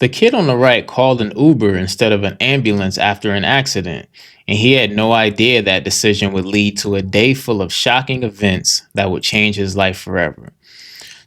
The kid on the right called an Uber instead of an ambulance after an accident, and he had no idea that decision would lead to a day full of shocking events that would change his life forever.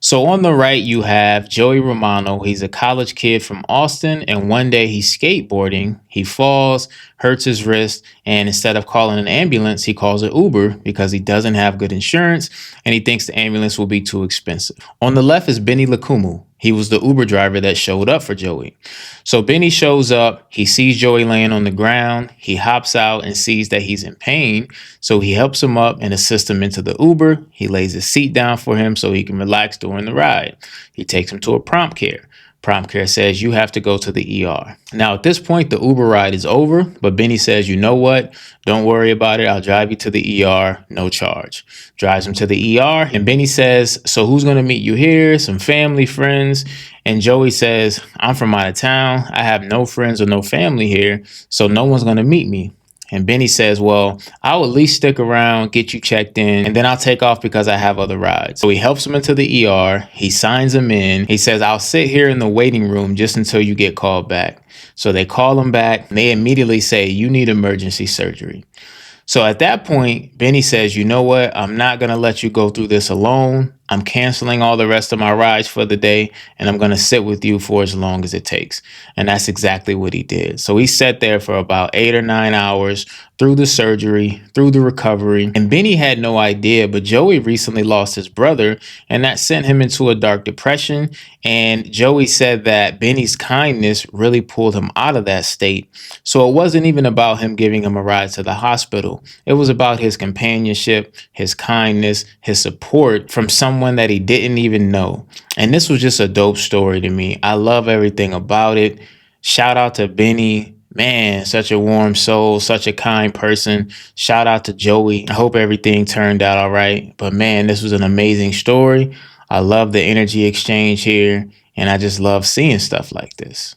So on the right, you have Joey Romano. He's a college kid from Austin, and one day he's skateboarding. He falls, hurts his wrist, and instead of calling an ambulance, he calls an Uber because he doesn't have good insurance and he thinks the ambulance will be too expensive. On the left is Benny Lakumu. He was the Uber driver that showed up for Joey. So Benny shows up, he sees Joey laying on the ground, he hops out and sees that he's in pain. So he helps him up and assists him into the Uber. He lays his seat down for him so he can relax during the ride. He takes him to a prompt care. Prompt care says you have to go to the ER. Now, at this point, the Uber ride is over, but Benny says, you know what? Don't worry about it. I'll drive you to the ER, no charge. Drives him to the ER, and Benny says, so who's going to meet you here? Some family, friends. And Joey says, I'm from out of town. I have no friends or no family here, so no one's going to meet me. And Benny says, well, I'll at least stick around, get you checked in, and then I'll take off because I have other rides. So he helps him into the ER. He signs him in. He says, I'll sit here in the waiting room just until you get called back. So they call him back. And they immediately say, you need emergency surgery. So at that point, Benny says, you know what? I'm not going to let you go through this alone. I'm canceling all the rest of my rides for the day, and I'm going to sit with you for as long as it takes. And that's exactly what he did. So he sat there for about 8 or 9 hours through the surgery, through the recovery. And Benny had no idea, but Joey recently lost his brother, and that sent him into a dark depression. And Joey said that Benny's kindness really pulled him out of that state. So it wasn't even about him giving him a ride to the hospital. It was about his companionship, his kindness, his support from someone that he didn't even know. And this was just a dope story to me. I love everything about it. Shout out to Benny. Man, such a warm soul, such a kind person. Shout out to Joey. I hope everything turned out all right. But man, this was an amazing story. I love the energy exchange here, and I just love seeing stuff like this.